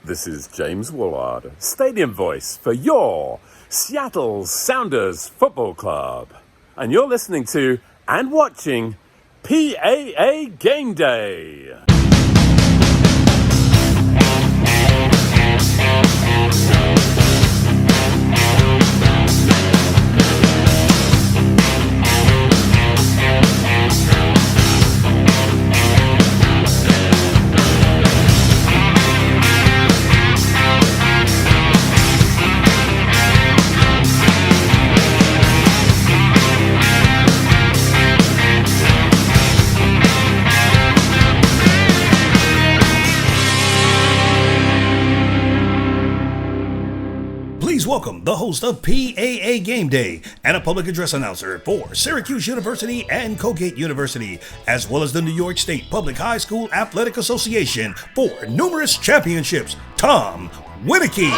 This is James Woollard, stadium voice for your Seattle Sounders Football Club. And you're listening to and watching PAA Game Day. Please welcome the host of PAA Game Day and a public address announcer for Syracuse University and Colgate University, as well as the New York State Public High School Athletic Association for numerous championships, Tom Winiecki.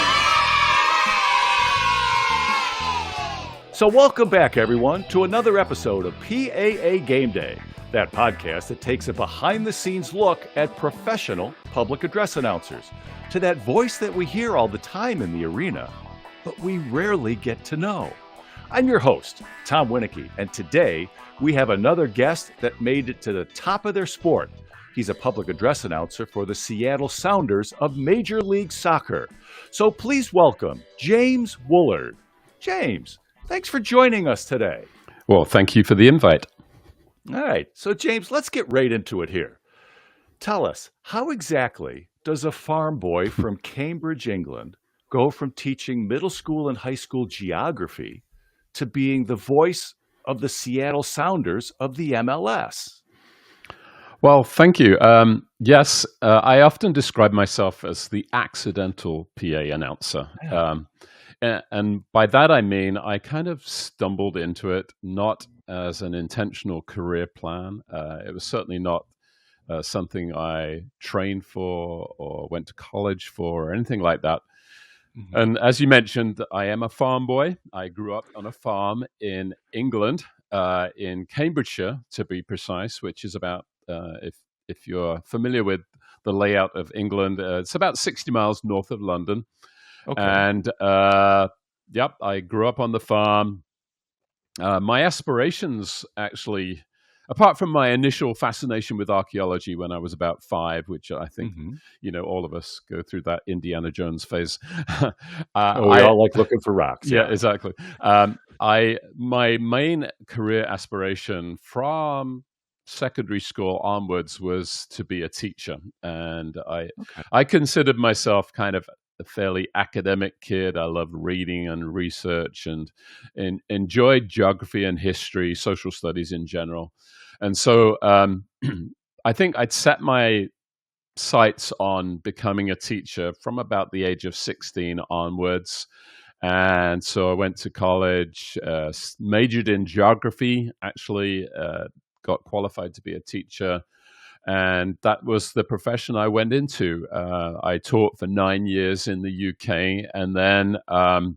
So welcome back, everyone, to another episode of PAA Game Day, that podcast that takes a behind-the-scenes look at professional public address announcers, to that voice that we hear all the time in the arena, but we rarely get to know. I'm your host, Tom Winiecki, and today we have another guest that made it to the top of their sport. He's a public address announcer for the Seattle Sounders of Major League Soccer. So please welcome James Woollard. James, thanks for joining us today. Well, thank you for the invite. All right, so James, let's get right into it here. Tell us, how exactly does a farm boy from Cambridge, England, go from teaching middle school and high school geography to being the voice of the Seattle Sounders of the MLS? Well, thank you. Yes, I often describe myself as the accidental PA announcer. And by that, I mean, I kind of stumbled into it, not as an intentional career plan. It was certainly not something I trained for or went to college for or anything like that. Mm-hmm. And as you mentioned, I am a farm boy. I grew up on a farm in England, in Cambridgeshire, to be precise, which is about, if you're familiar with the layout of England, it's about 60 miles north of London. Okay. And I grew up on the farm. My aspirations, actually, apart from my initial fascination with archaeology when I was about 5, which I think, all of us go through that Indiana Jones phase. We all like looking for rocks. Yeah, exactly. My main career aspiration from secondary school onwards was to be a teacher. And I considered myself kind of a fairly academic kid. I loved reading and research and enjoyed geography and history, social studies in general. And so I think I'd set my sights on becoming a teacher from about the age of 16 onwards. And so I went to college, majored in geography, actually got qualified to be a teacher. And that was the profession I went into. I taught for 9 years in the UK, and then I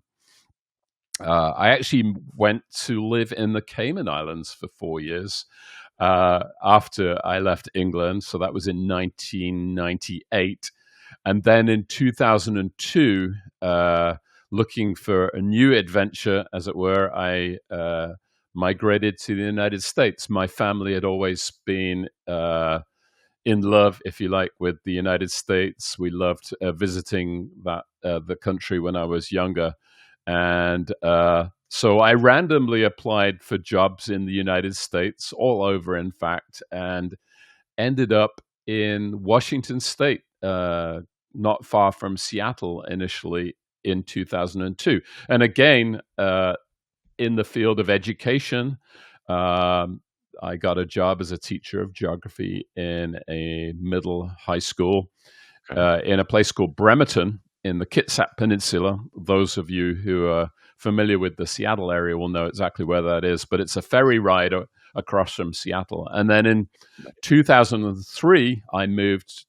actually went to live in the Cayman Islands for 4 years after I left England. So that was in 1998. And then in 2002, looking for a new adventure, as it were, I migrated to the United States. My family had always been in love, if you like, with the United States. We loved visiting the country when I was younger. And so I randomly applied for jobs in the United States, all over, in fact, and ended up in Washington State, not far from Seattle initially in 2002. And again, in the field of education, I got a job as a teacher of geography in a middle high school in a place called Bremerton in the Kitsap Peninsula. Those of you who are familiar with the Seattle area will know exactly where that is, but it's a ferry ride across from Seattle. And then in 2003, I moved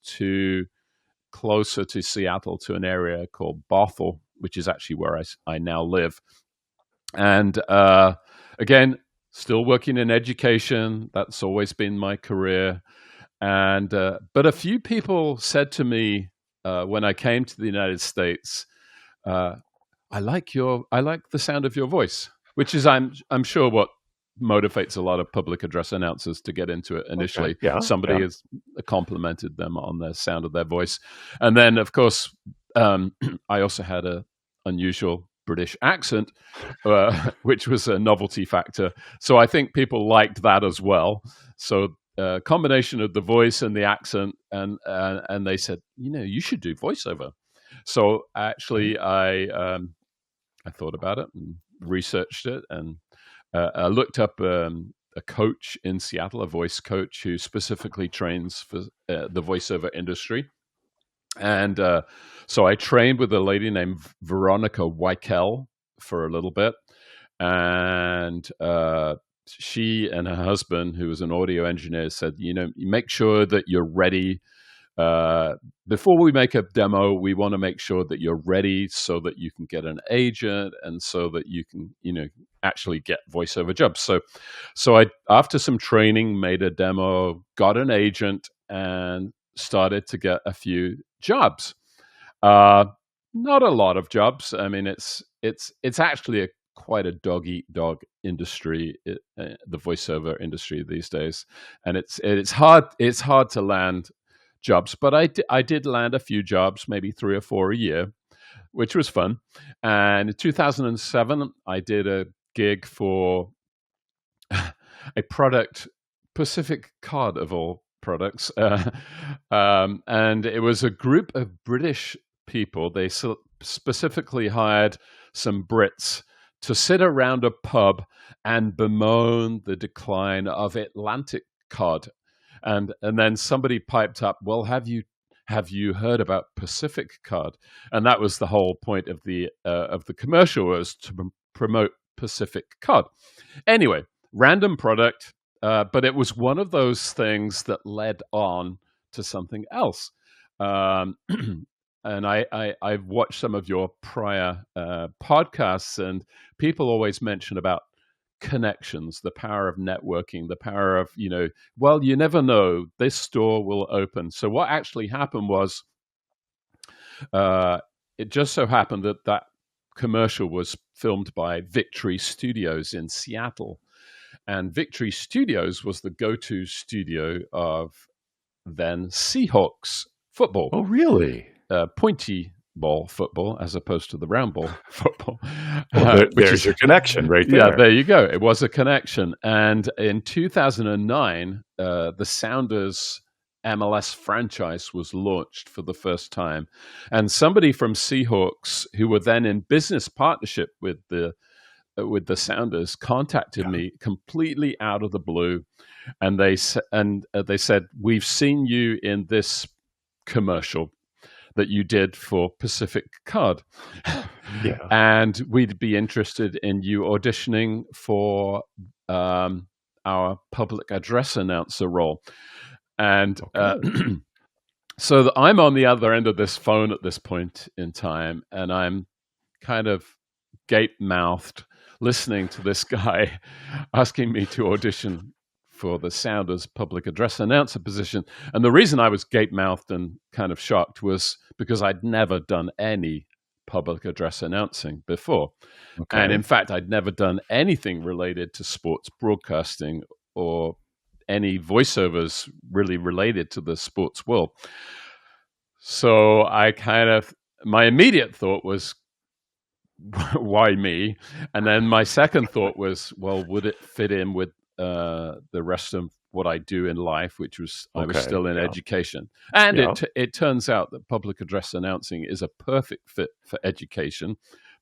closer to Seattle, to an area called Bothell, which is actually where I now live. And again, still working in education. That's always been my career. And but a few people said to me, when I came to the United States, I like the sound of your voice, which is I'm sure what motivates a lot of public address announcers to get into it initially. Okay. Yeah. Somebody has complimented them on the sound of their voice, and then of course I also had a unusual British accent, which was a novelty factor. So I think people liked that as well. So combination of the voice and the accent, and they said, you should do voiceover. So actually, I thought about it and researched it, and I looked up a coach in Seattle, a voice coach who specifically trains for the voiceover industry. And so I trained with a lady named Veronica Weikel for a little bit. And she and her husband, who was an audio engineer, said, you make sure that you're ready. Before we make a demo, we want to make sure that you're ready so that you can get an agent and so that you can, actually get voiceover jobs. So I, after some training, made a demo, got an agent, and started to get a few jobs. Not a lot of jobs. I mean, it's actually quite a dog eat dog industry, the voiceover industry these days, and it's hard to land jobs, but I did land a few jobs, maybe 3 or 4 a year, which was fun. And in 2007, I did a gig for a product, Pacific Card of all products, and it was a group of British people. They specifically hired some Brits to sit around a pub and bemoan the decline of Atlantic Card. And then somebody piped up, well, have you heard about Pacific Card? And that was the whole point of the commercial, was to promote Pacific Card. Anyway, random product, but it was one of those things that led on to something else. And I've watched some of your prior podcasts, and people always mention about connections, the power of networking, the power of, well, you never know, this store will open. So what actually happened was, it just so happened that commercial was filmed by Victory Studios in Seattle. And Victory Studios was the go-to studio of then Seahawks football. Oh, really? Pointy ball football as opposed to the round ball football. Well, there's your connection right there. Yeah, there you go. It was a connection. And in 2009, the Sounders MLS franchise was launched for the first time. And somebody from Seahawks, who were then in business partnership with the Sounders, contacted me completely out of the blue. And they said, we've seen you in this commercial that you did for Pacific Card. Yeah. And we'd be interested in you auditioning for our public address announcer role. And so I'm on the other end of this phone at this point in time, and I'm kind of gape-mouthed listening to this guy asking me to audition for the Sounders public address announcer position. And the reason I was gape-mouthed and kind of shocked was because I'd never done any public address announcing before. Okay. And in fact, I'd never done anything related to sports broadcasting or any voiceovers really related to the sports world. So my immediate thought was, why me? And then my second thought was, well, would it fit in with the rest of what I do in life, which was I was still in education. And it turns out that public address announcing is a perfect fit for education,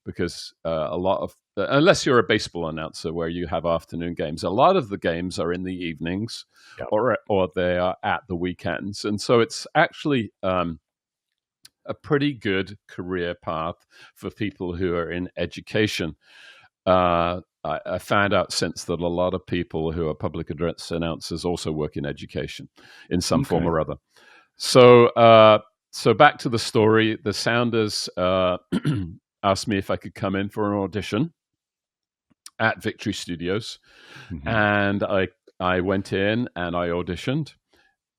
because a lot of, unless you're a baseball announcer where you have afternoon games, a lot of the games are in the evenings or they are at the weekends. And so it's actually a pretty good career path for people who are in education. I found out since that a lot of people who are public address announcers also work in education in some form or other. So back to the story. The Sounders asked me if I could come in for an audition at Victory Studios. And I went in and I auditioned.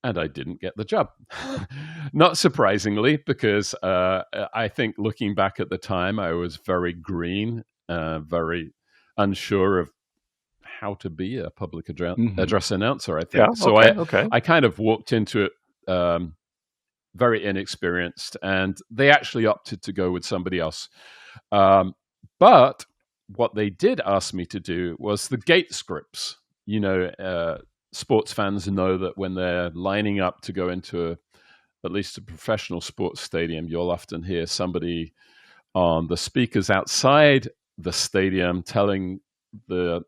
and I didn't get the job. Not surprisingly, because I think looking back at the time, I was very green, very unsure of how to be a public address announcer, I think. Yeah. So Okay. I kind of walked into it very inexperienced, and they actually opted to go with somebody else. But what they did ask me to do was the gate scripts. Sports fans know that when they're lining up to go into at least a professional sports stadium, you'll often hear somebody on the speakers outside the stadium telling the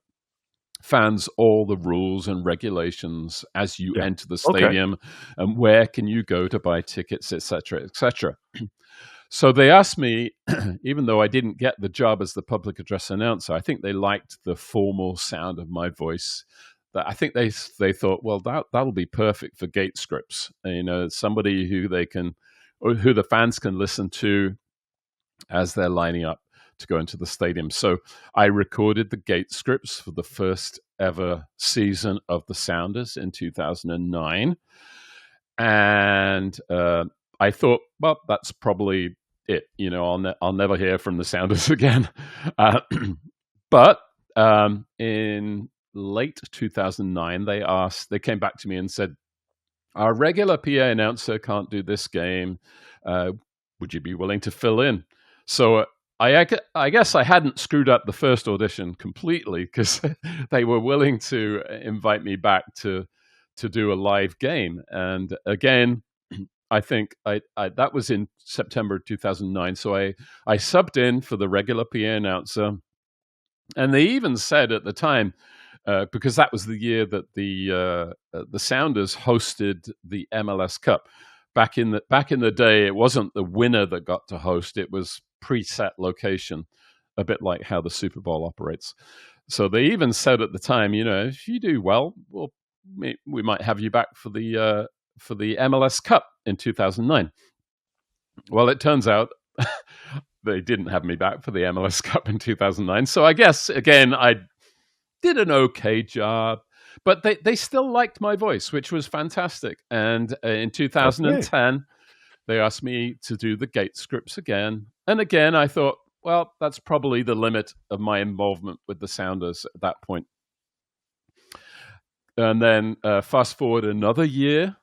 fans all the rules and regulations as you enter the stadium, and where can you go to buy tickets, etc., etc. So they asked me, even though I didn't get the job as the public address announcer, I think they liked the formal sound of my voice. That I think they thought, well, that'll be perfect for gate scripts. Somebody who who the fans can listen to as they're lining up to go into the stadium. So I recorded the gate scripts for the first ever season of the Sounders in 2009. And I thought, well, that's probably it. I'll never hear from the Sounders again. But in late 2009, they came back to me and said, our regular PA announcer can't do this game. Would you be willing to fill in? So I guess I hadn't screwed up the first audition completely, because they were willing to invite me back to do a live game. And again, I think that was in September 2009. So I subbed in for the regular PA announcer. And they even said at the time, because that was the year that the Sounders hosted the MLS Cup. Back in the day, it wasn't the winner that got to host; it was preset location, a bit like how the Super Bowl operates. So they even said at the time, if you do well, we might have you back for the MLS Cup in 2009. Well, it turns out they didn't have me back for the MLS Cup in 2009. So I guess again, I did an okay job. But they still liked my voice, which was fantastic. And in 2010, they asked me to do the gate scripts again. And again, I thought, well, that's probably the limit of my involvement with the Sounders at that point. And then fast forward another year,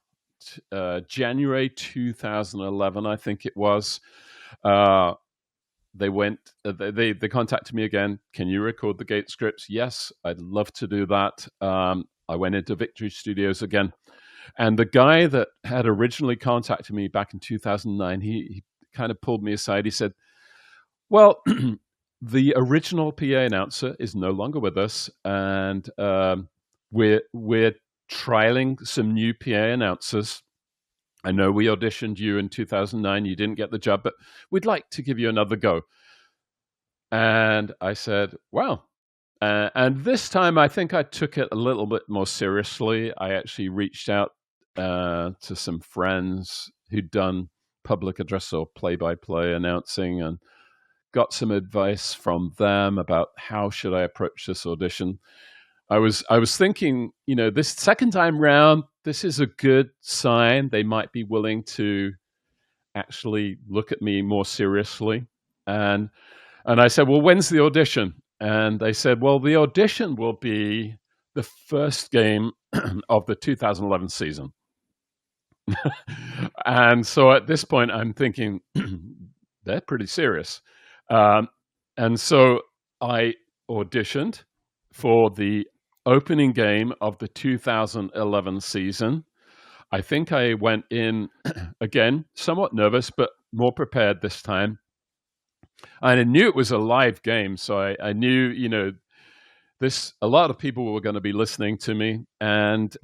January 2011, I think it was. They contacted me again. Can you record the gate scripts? Yes, I'd love to do that. I went into Victory Studios again. And the guy that had originally contacted me back in 2009, he kind of pulled me aside. He said, well, the original PA announcer is no longer with us. And we're trialing some new PA announcers. I know we auditioned you in 2009. You didn't get the job, but we'd like to give you another go. And I said, wow. And this time, I think I took it a little bit more seriously. I actually reached out to some friends who'd done public address or play-by-play announcing, and got some advice from them about how should I approach this audition. I was thinking, this second time round, this is a good sign. They might be willing to actually look at me more seriously. And I said, well, when's the audition? And they said, well, the audition will be the first game of the 2011 season. And so at this point, I'm thinking, they're pretty serious. And so I auditioned for the opening game of the 2011 season. I think I went in, again, somewhat nervous, but more prepared this time. And I knew it was a live game, so I knew, a lot of people were going to be listening to me. And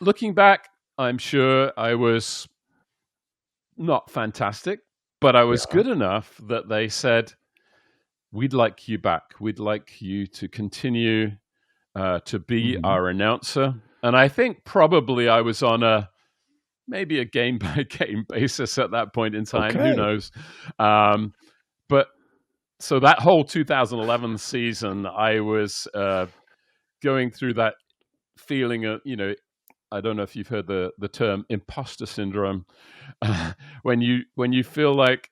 looking back, I'm sure I was not fantastic, but I was good enough that they said, we'd like you back. We'd like you to continue to be our announcer. And I think probably I was on maybe a game-by-game basis at that point in time. Okay. Who knows? But so that whole 2011 season, I was going through that feeling of, I don't know if you've heard the term imposter syndrome, when you feel like,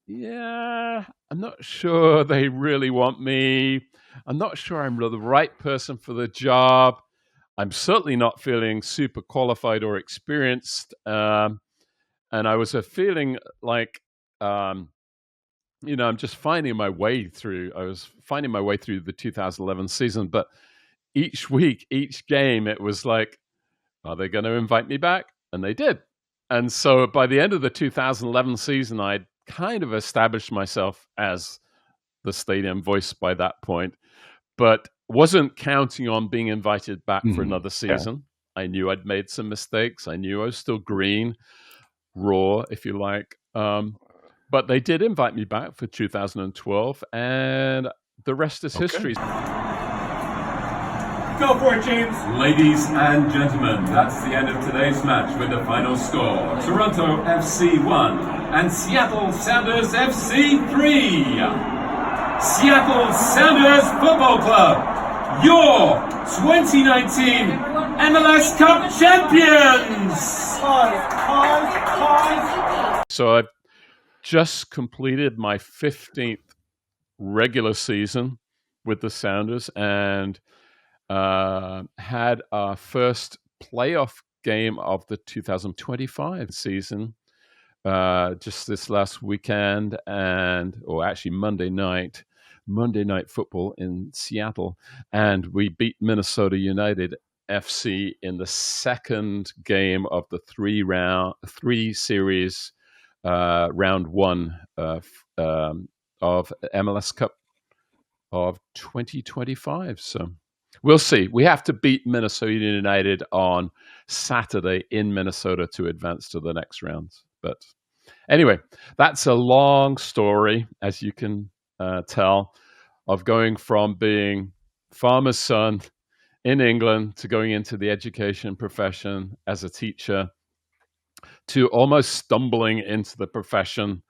yeah, I'm not sure they really want me. I'm not sure I'm the right person for the job. I'm certainly not feeling super qualified or experienced. And I was feeling like, I'm just finding my way through. I was finding my way through the 2011 season, but each week, each game, it was like, are they going to invite me back? And they did. And so by the end of the 2011 season, I'd kind of established myself as the stadium voice by that point, but wasn't counting on being invited back for another season. Yeah. I knew I'd made some mistakes. I knew I was still green, raw, if you like. But they did invite me back for 2012, and the rest is history. Go for it, James. Ladies and gentlemen, that's the end of today's match with the final score. Toronto FC 1 and Seattle Sounders FC 3. Seattle Sounders Football Club, your 2019 MLS Cup champions. So I've just completed my 15th regular season with the Sounders, and had our first playoff game of the 2025 season just this last weekend, or actually Monday night football in Seattle, and we beat Minnesota United FC in the second game of the three series round one of MLS Cup of 2025. So we'll see. We have to beat Minnesota United on Saturday in Minnesota to advance to the next round. But anyway, that's a long story, as you can tell, of going from being farmer's son in England to going into the education profession as a teacher to almost stumbling into the profession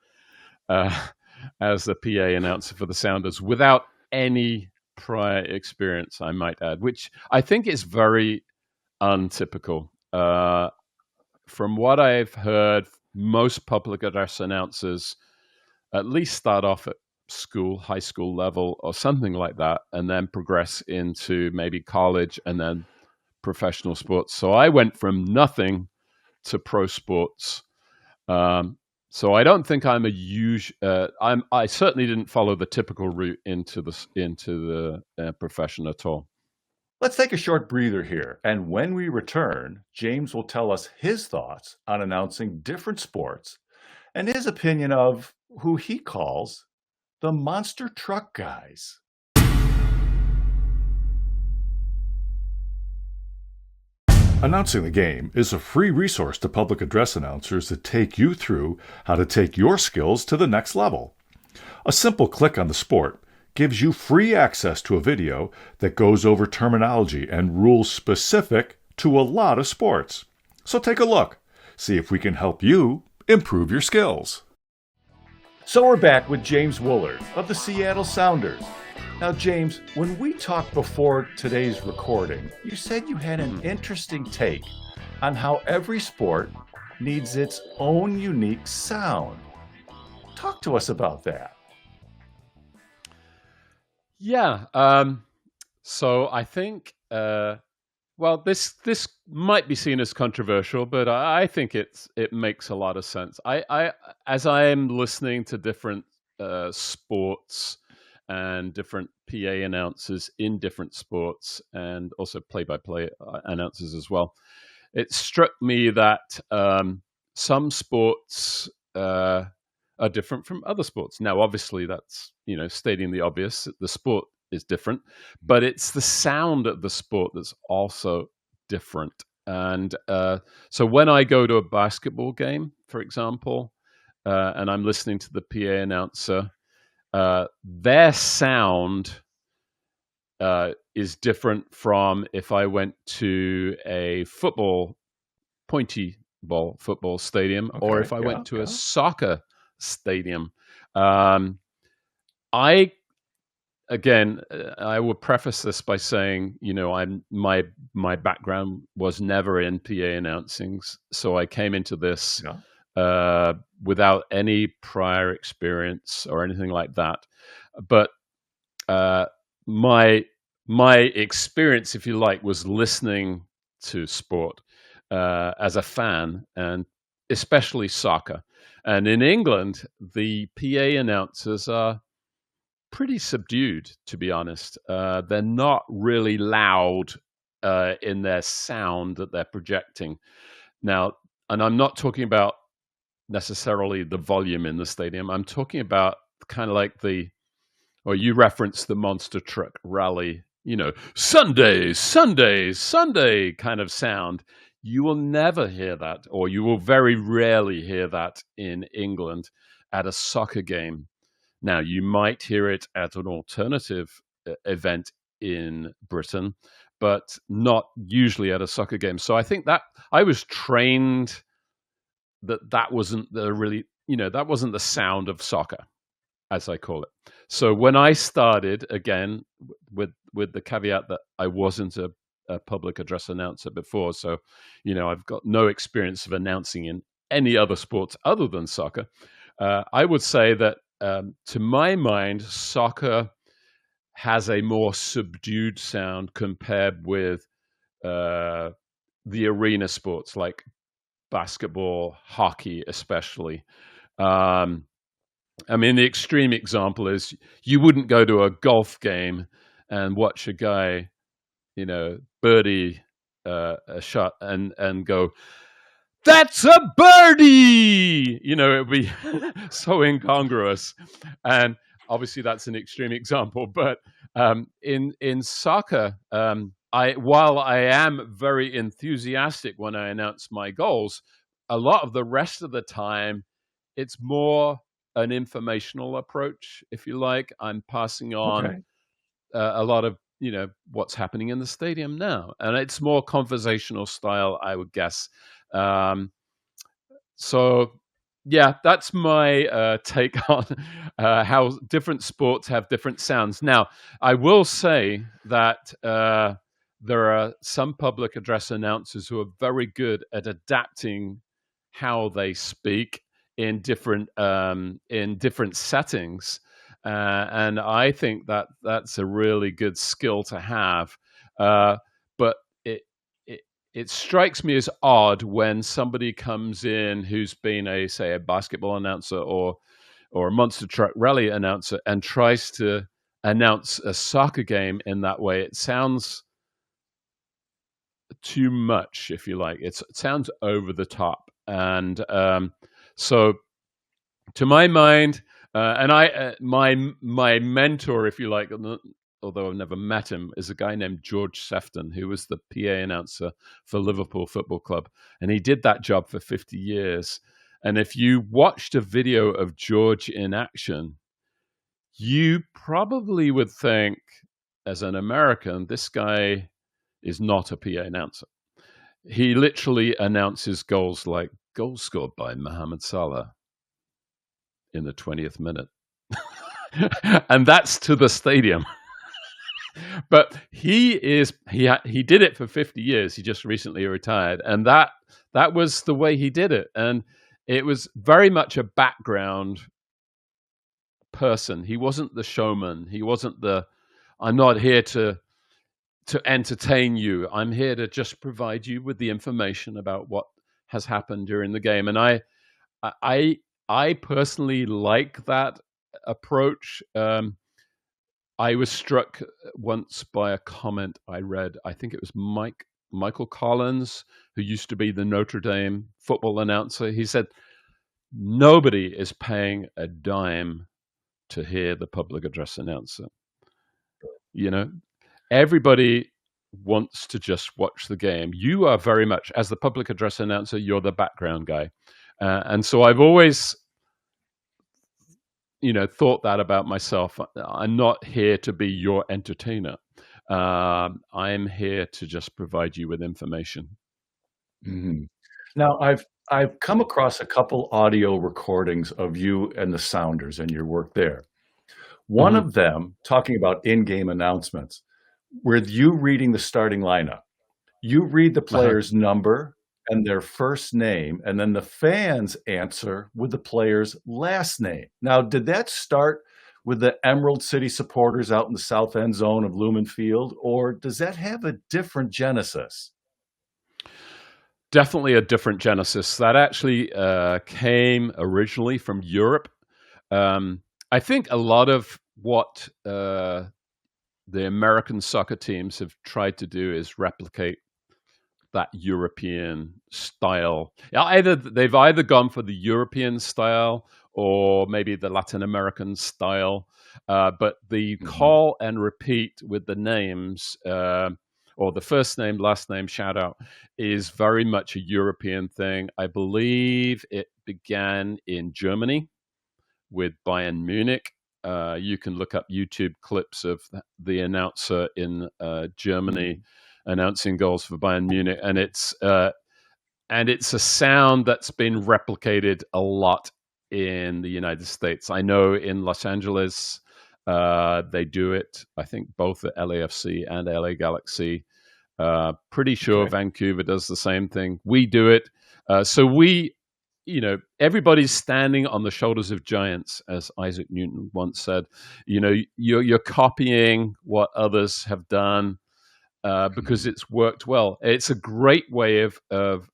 as the PA announcer for the Sounders without any prior experience, I might add, which I think is very untypical. From what I've heard, most public address announcers at least start off at high school level or something like that, and then progress into maybe college and then professional sports. So I went from nothing to pro sports. So I don't think I'm a huge. I certainly didn't follow the typical route into the profession at all. Let's take a short breather here, and when we return, James will tell us his thoughts on announcing different sports and his opinion of who he calls the monster truck guys. Announcing the Game is a free resource to public address announcers that take you through how to take your skills to the next level. A simple click on the sport gives you free access to a video that goes over terminology and rules specific to a lot of sports. So take a look, see if we can help you improve your skills. So we're back with James Woollard of the Seattle Sounders. Now, James, when we talked before today's recording, you said you had an interesting take on how every sport needs its own unique sound. Talk to us about that. Yeah. So I think, this might be seen as controversial, but I think it makes a lot of sense. As I am listening to different sports and different PA announcers in different sports, and also play-by-play announcers as well, it struck me that some sports are different from other sports. Now, obviously, that's stating the obvious. The sport is different, but it's the sound of the sport that's also different. And so when I go to a basketball game, for example, and I'm listening to the PA announcer, their sound is different from if I went to a pointy ball football stadium, or if I went to a soccer stadium. I again, I would preface this by saying, my background was never in PA announcing, so I came into this without any prior experience or anything like that. But my experience, if you like, was listening to sport as a fan, and especially soccer. And in England, the PA announcers are pretty subdued, to be honest. They're not really loud in their sound that they're projecting. Now, and I'm not talking about necessarily the volume in the stadium. I'm talking about kind of like or you referenced the monster truck rally, Sunday kind of sound. You will never hear that, or you will very rarely hear that in England at a soccer game. Now, you might hear it at an alternative event in Britain, but not usually at a soccer game. So I think that I was trained that wasn't that wasn't the sound of soccer, as I call it. So when I started, again, with the caveat that I wasn't a public address announcer before, so I've got no experience of announcing in any other sports other than soccer. I would say that to my mind, soccer has a more subdued sound compared with the arena sports like basketball, hockey, especially. I mean, the extreme example is you wouldn't go to a golf game and watch a guy, birdie a shot and go, "That's a birdie!" It would be so incongruous. And obviously that's an extreme example. But in soccer, while I am very enthusiastic when I announce my goals, a lot of the rest of the time, it's more an informational approach, if you like. I'm passing on a lot of, what's happening in the stadium now. And it's more conversational style, I would guess. So, yeah, that's my take on how different sports have different sounds. Now, I will say that there are some public address announcers who are very good at adapting how they speak in different settings, and I think that that's a really good skill to have. But it strikes me as odd when somebody comes in who's been a basketball announcer or a monster truck rally announcer and tries to announce a soccer game in that way. It sounds too much, if you like. It sounds over the top. And so to my mind, and my mentor, if you like, although I've never met him, is a guy named George Sefton, who was the PA announcer for Liverpool Football Club. And he did that job for 50 years. And if you watched a video of George in action, you probably would think, as an American, this guy is not a PA announcer. He literally announces goals like goals scored by Mohamed Salah in the 20th minute. And that's to the stadium. But he did it for 50 years. He just recently retired. And that was the way he did it. And it was very much a background person. He wasn't the showman. He wasn't I'm not here to entertain you. I'm here to just provide you with the information about what has happened during the game. And I personally like that approach. I was struck once by a comment I read. I think it was Michael Collins, who used to be the Notre Dame football announcer. He said, nobody is paying a dime to hear the public address announcer. Everybody wants to just watch the game. You are very much, as the public address announcer, you're the background guy. And so I've always thought that about myself. I'm not here to be your entertainer. I'm here to just provide you with information. Mm-hmm. Now, I've come across a couple audio recordings of you and the Sounders and your work there. One of them, talking about in-game announcements, with you reading the starting lineup, you read the Uh-huh. player's number and their first name, and then the fans answer with the player's last name. Now, did that start with the Emerald City supporters out in the south end zone of Lumen Field, or does that have a different genesis? Definitely a different genesis. That actually came originally from Europe. I think a lot of what the American soccer teams have tried to do is replicate that European style. Yeah, they've either gone for the European style or maybe the Latin American style, but the Mhm. call and repeat with the names or the first name, last name shout out is very much a European thing. I believe it began in Germany with Bayern Munich. You can look up YouTube clips of the announcer in Germany Mhm. announcing goals for Bayern Munich, and it's a sound that's been replicated a lot in the United States. I know in Los Angeles they do it. I think both at LAFC and LA Galaxy. Pretty sure Okay. Vancouver does the same thing. We do it. So we, everybody's standing on the shoulders of giants, as Isaac Newton once said. You're copying what others have done because Mhm. it's worked well. It's a great way of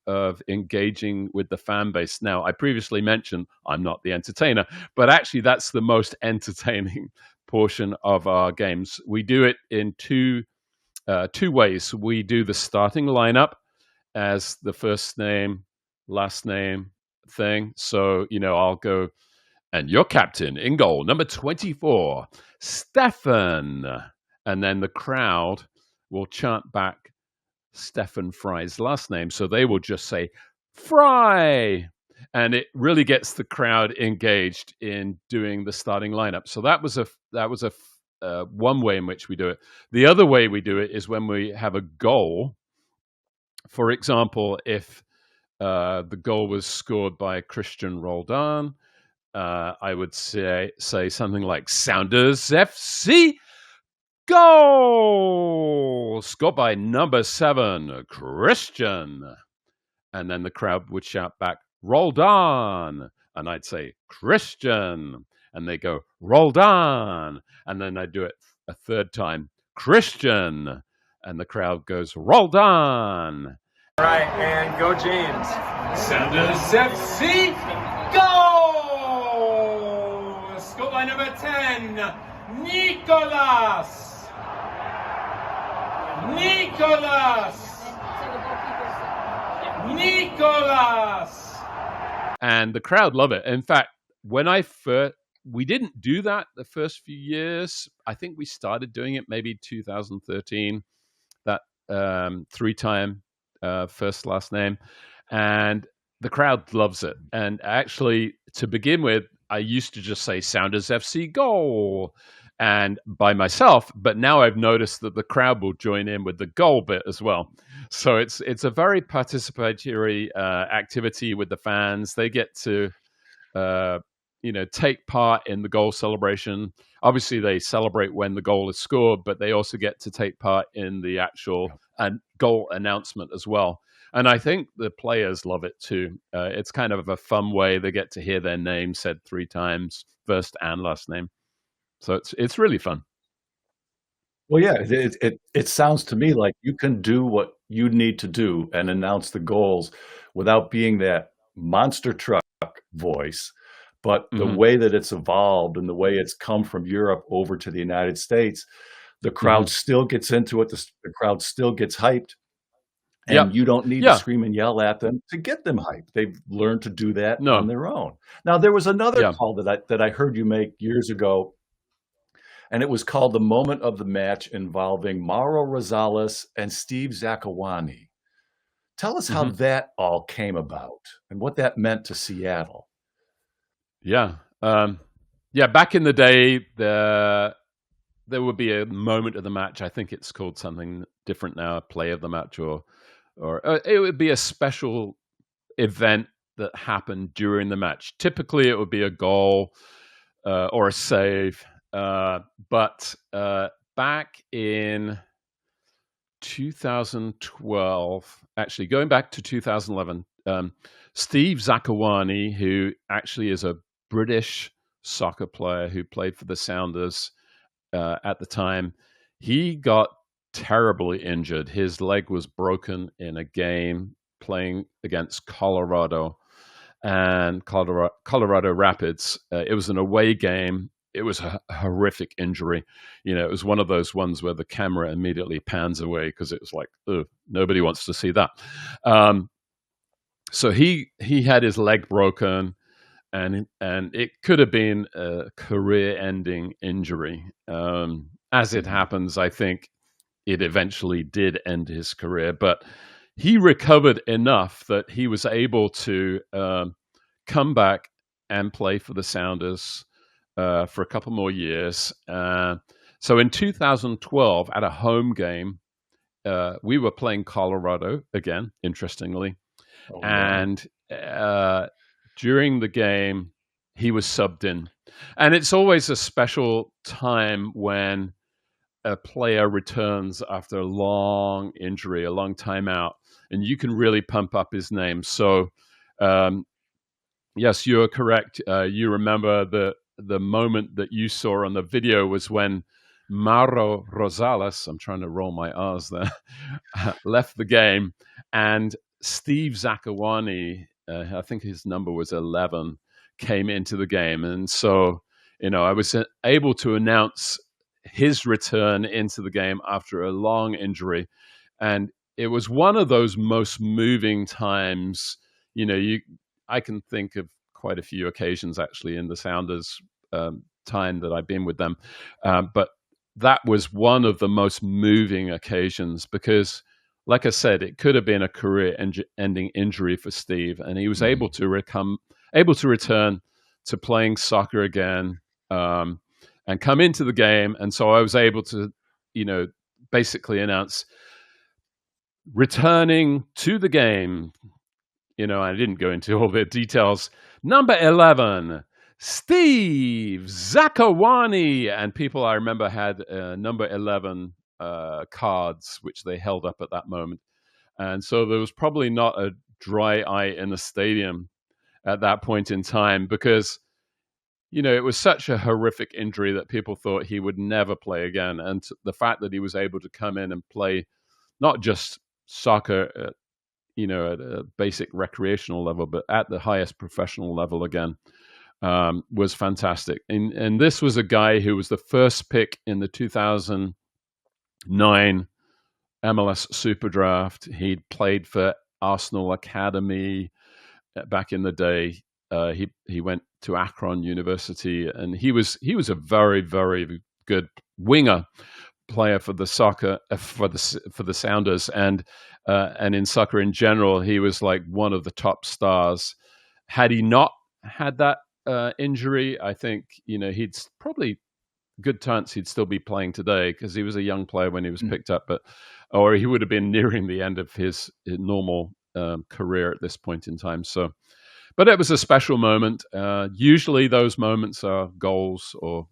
engaging with the fan base. Now, I previously mentioned I'm not the entertainer, but actually, that's the most entertaining portion of our games. We do it in two ways. We do the starting lineup as the first name, last name thing. So, I'll go, and your captain in goal, number 24, Stefan. And then the crowd will chant back Stefan Fry's last name. So they will just say, Fry. And it really gets the crowd engaged in doing the starting lineup. So that was a one way in which we do it. The other way we do it is when we have a goal. For example, if the goal was scored by Christian Roldan, I would say something like Sounders FC goal scored by number 7 Christian, and then the crowd would shout back Roldan, and I'd say Christian, and they go Roldan, and then I do it a third time Christian, and the crowd goes Roldan. All right, and go James. Sanders FC goal! Scored by number 10, Nicolas! Nicolas! And the crowd love it. In fact, we didn't do that the first few years. I think we started doing it maybe 2013, that three-time first last name, and the crowd loves it. And actually, to begin with, I used to just say Sounders FC goal and by myself, but now I've noticed that the crowd will join in with the goal bit as well. So it's a very participatory activity with the fans. They get to uh, take part in the goal celebration. Obviously, they celebrate when the goal is scored, but they also get to take part in the actual goal announcement as well. And I think the players love it too. It's kind of a fun way they get to hear their name said 3 times, first and last name. So it's really fun. Well, yeah, it sounds to me like you can do what you need to do and announce the goals without being that monster truck voice. But the Hmm. way that it's evolved and the way it's come from Europe over to the United States, the crowd Hmm. still gets into it. The crowd still gets hyped, Yep. and you don't need to Yeah. scream and yell at them to get them hyped. They've learned to do that on No. their own. Now, there was another Yeah. call that I heard you make years ago, and it was called the moment of the match involving Mauro Rosales and Steve Zakawani. Tell us how Hmm. that all came about and what that meant to Seattle. Yeah. Yeah. Back in the day, there would be a moment of the match. I think it's called something different now, a play of the match, or it would be a special event that happened during the match. Typically, it would be a goal or a save. But back in 2012, actually going back to 2011, Steve Zakuani, who actually is a British soccer player who played for the Sounders at the time, he got terribly injured. His leg was broken in a game playing against Colorado and Colorado Rapids. It was an away game. It was a horrific injury. It was one of those ones where the camera immediately pans away because it was like, ugh, nobody wants to see that. So he had his leg broken, and it could have been a career-ending injury. As it happens, I think it eventually did end his career, but he recovered enough that he was able to come back and play for the Sounders for a couple more years. So in 2012, at a home game, we were playing Colorado again, interestingly. Oh, and during the game, he was subbed in. And it's always a special time when a player returns after a long injury, a long time out, and you can really pump up his name. So, yes, you're correct. You remember the moment that you saw on the video was when Mauro Rosales, I'm trying to roll my R's there, left the game, and Steve Zakuani, I think his number was 11, came into the game. And so, I was able to announce his return into the game after a long injury. And it was one of those most moving times. I can think of quite a few occasions actually in the Sounders time that I've been with them. But that was one of the most moving occasions because, like I said, it could have been a career-ending injury for Steve, and he was able to return to playing soccer again and come into the game. And so I was able to, basically announce returning to the game. I didn't go into all the details. Number 11, Steve Zakuani. And people, I remember, had number 11 cards, which they held up at that moment. And so there was probably not a dry eye in the stadium at that point in time because, it was such a horrific injury that people thought he would never play again. And the fact that he was able to come in and play not just soccer at a basic recreational level, but at the highest professional level again, was fantastic. And this was a guy who was the first pick in the 2009 MLS Super Draft. He'd played for Arsenal Academy back in the day. He went to Akron University, and he was a very, very good winger player for the soccer for the Sounders, and in soccer in general, he was like one of the top stars. Had he not had that injury, I think he'd probably good chance he'd still be playing today because he was a young player when he was picked up, or he would have been nearing the end of his normal career at this point in time. So, but it was a special moment. Usually those moments are goals or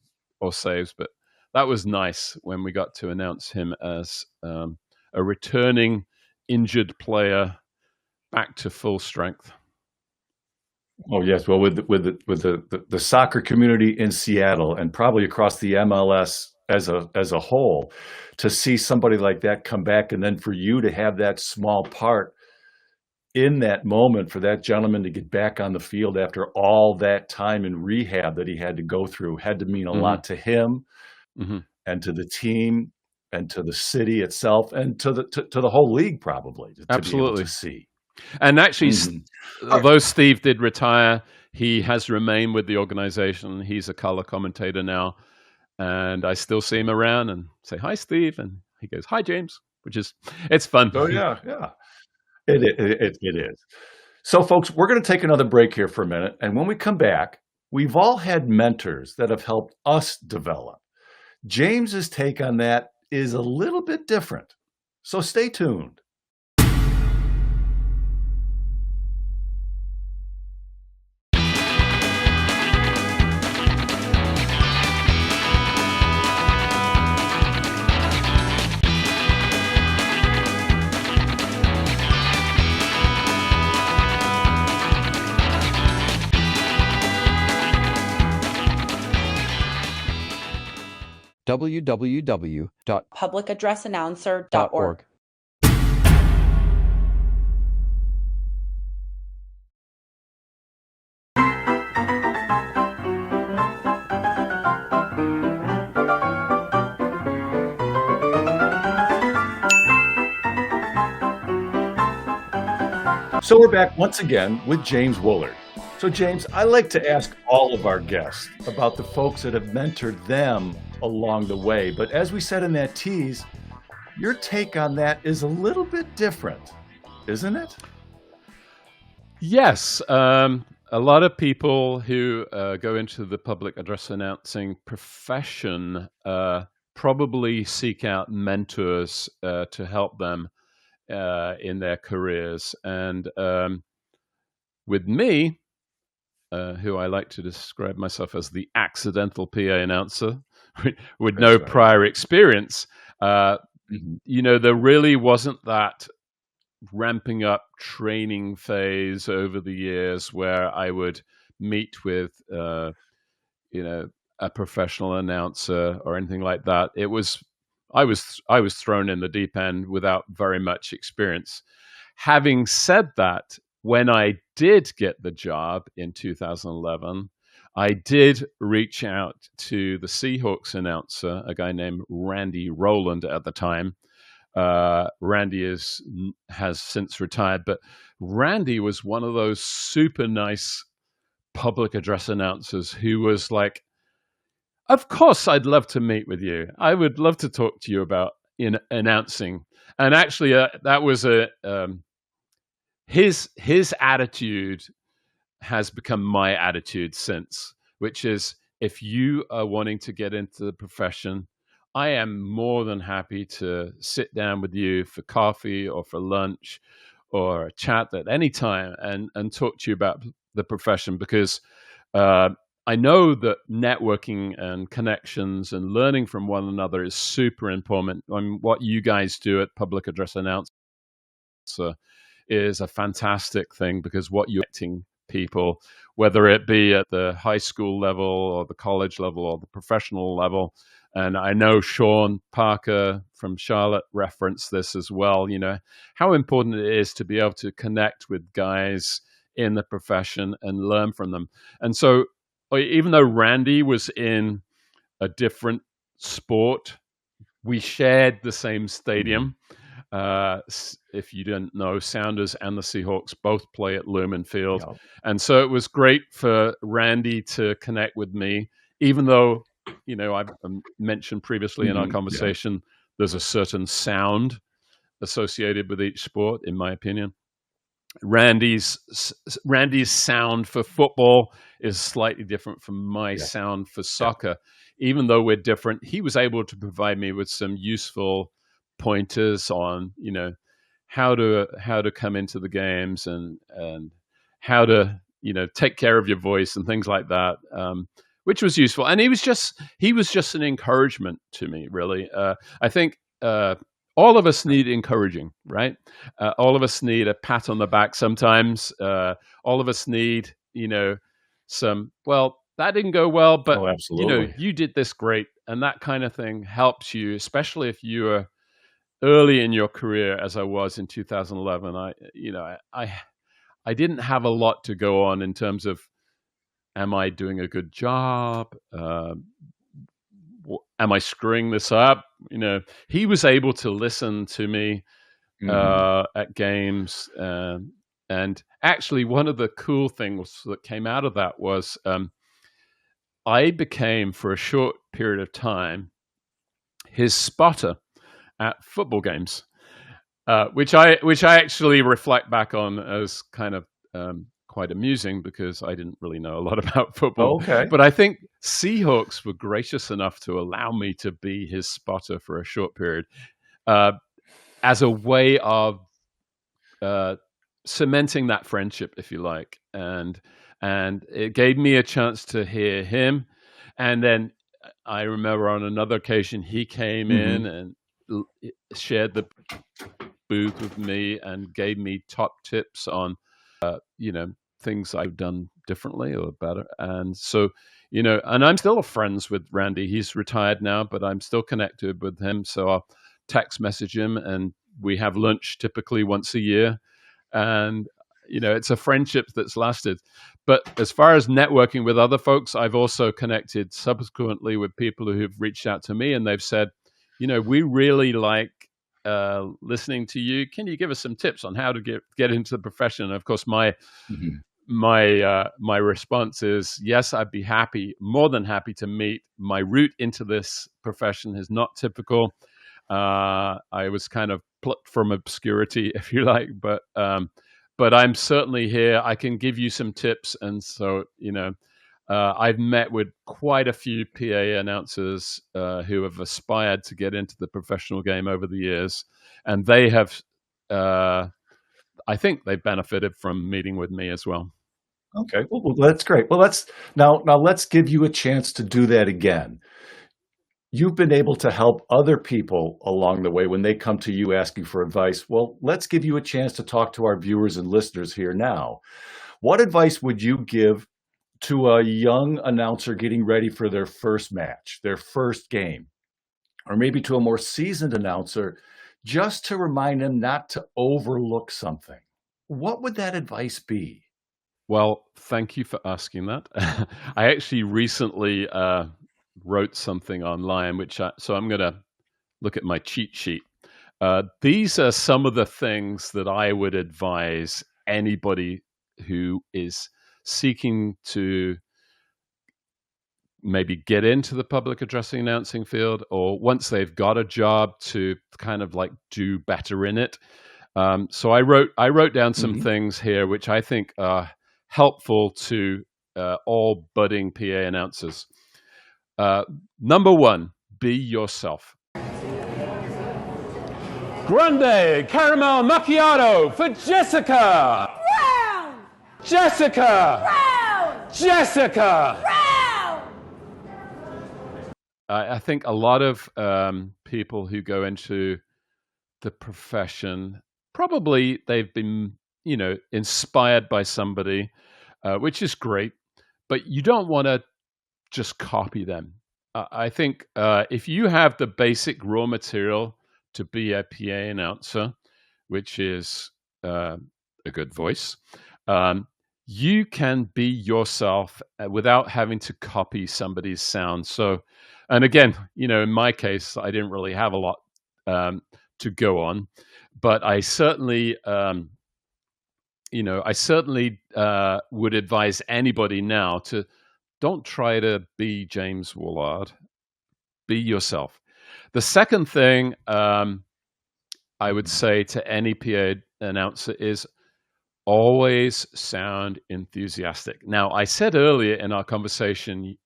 saves, but that was nice when we got to announce him as a returning injured player back to full strength. Oh yes, well, with the soccer community in Seattle and probably across the MLS as a whole, to see somebody like that come back, and then for you to have that small part in that moment, for that gentleman to get back on the field after all that time in rehab that he had to go through, had to mean a lot to him and to the team and to the city itself and to the whole league, probably. Absolutely. To be able to see. And actually, although Steve did retire, he has remained with the organization. He's a color commentator now, and I still see him around and say, "Hi, Steve," and he goes, "Hi, James," it's fun. Oh yeah. It is. So, folks, we're going to take another break here for a minute, and when we come back, we've all had mentors that have helped us develop. James's take on that is a little bit different, so stay tuned. www.publicaddressannouncer.org. So we're back once again with James Woollard. So James, I like to ask all of our guests about the folks that have mentored them along the way. But as we said in that tease, your take on that is a little bit different, isn't it? Yes. A lot of people who go into the public address announcing profession probably seek out mentors to help them in their careers. And with me, who I like to describe myself as the accidental PA announcer with no prior experience, there really wasn't that ramping up training phase over the years where I would meet with, a professional announcer or anything like that. I was thrown in the deep end without very much experience. Having said that, when I did get the job in 2011, I did reach out to the Seahawks announcer, a guy named Randy Rowland at the time. Randy has since retired, but Randy was one of those super nice public address announcers who was like, of course, I'd love to meet with you. I would love to talk to you about announcing. And actually, that was his attitude has become my attitude since, which is if you are wanting to get into the profession, I am more than happy to sit down with you for coffee or for lunch or a chat at any time and talk to you about the profession, because I know that networking and connections and learning from one another is super important. I mean, what you guys do at Public Address Announcer is a fantastic thing, because what you're getting people, whether it be at the high school level or the college level or the professional level, and I know Sean Parker from Charlotte referenced this as well, how important it is to be able to connect with guys in the profession and learn from them. And so even though Randy was in a different sport, we shared the same stadium. If you didn't know, Sounders and the Seahawks both play at Lumen Field. Yep. And so it was great for Randy to connect with me, even though, I've mentioned previously in our conversation, there's a certain sound associated with each sport, in my opinion. Randy's sound for football is slightly different from my sound for soccer. Even though we're different, he was able to provide me with some useful pointers on, how to come into the games and how to, take care of your voice and things like that, which was useful. And he was just an encouragement to me, really. I think all of us need encouraging, right? All of us need a pat on the back sometimes. All of us need, some, well, that didn't go well, but, you did this great. And that kind of thing helps you, especially if you are early in your career, as I was in 2011. I didn't have a lot to go on in terms of, am I doing a good job? Am I screwing this up? He was able to listen to me at games. And actually, one of the cool things that came out of that was I became, for a short period of time, his spotter at football games, which I actually reflect back on as kind of quite amusing, because I didn't really know a lot about football. Okay. But I think Seahawks were gracious enough to allow me to be his spotter for a short period as a way of cementing that friendship, if you like. And it gave me a chance to hear him. And then I remember on another occasion, he came in and shared the booth with me and gave me top tips on, things I've done differently or better. And so, and I'm still friends with Randy. He's retired now, but I'm still connected with him. So I'll text message him, and we have lunch typically once a year. And, it's a friendship that's lasted. But as far as networking with other folks, I've also connected subsequently with people who've reached out to me and they've said, we really like listening to you. Can you give us some tips on how to get into the profession? And of course, my response is yes. I'd be more than happy to meet. My route into this profession is not typical. I was kind of plucked from obscurity, if you like, but I'm certainly here. I can give you some tips, and so I've met with quite a few PA announcers who have aspired to get into the professional game over the years, and they have. I think they benefited from meeting with me as well. Okay, well that's great. Well, let's give you a chance to do that again. You've been able to help other people along the way when they come to you asking for advice. Well, let's give you a chance to talk to our viewers and listeners here now. What advice would you give to a young announcer getting ready for their first match, their first game, or maybe to a more seasoned announcer just to remind them not to overlook something? What would that advice be? Well, thank you for asking that. I actually recently wrote something online, so I'm going to look at my cheat sheet. These are some of the things that I would advise anybody who is seeking to maybe get into the public addressing announcing field, or once they've got a job to kind of like do better in it. So I wrote down some things here which I think are helpful to all budding PA announcers. Number one, be yourself. Grande caramel macchiato for Jessica. Brown! Jessica. Brown! Jessica. Brown! I think a lot of people who go into the profession, probably they've been, inspired by somebody, which is great, but you don't want to just copy them. I think if you have the basic raw material to be a PA announcer, which is a good voice, you can be yourself without having to copy somebody's sound. So, and again, in my case, I didn't really have a lot to go on, but I certainly, would advise anybody now to don't try to be James Woollard. Be yourself. The second thing I would say to any PA announcer is always sound enthusiastic. Now, I said earlier in our conversation,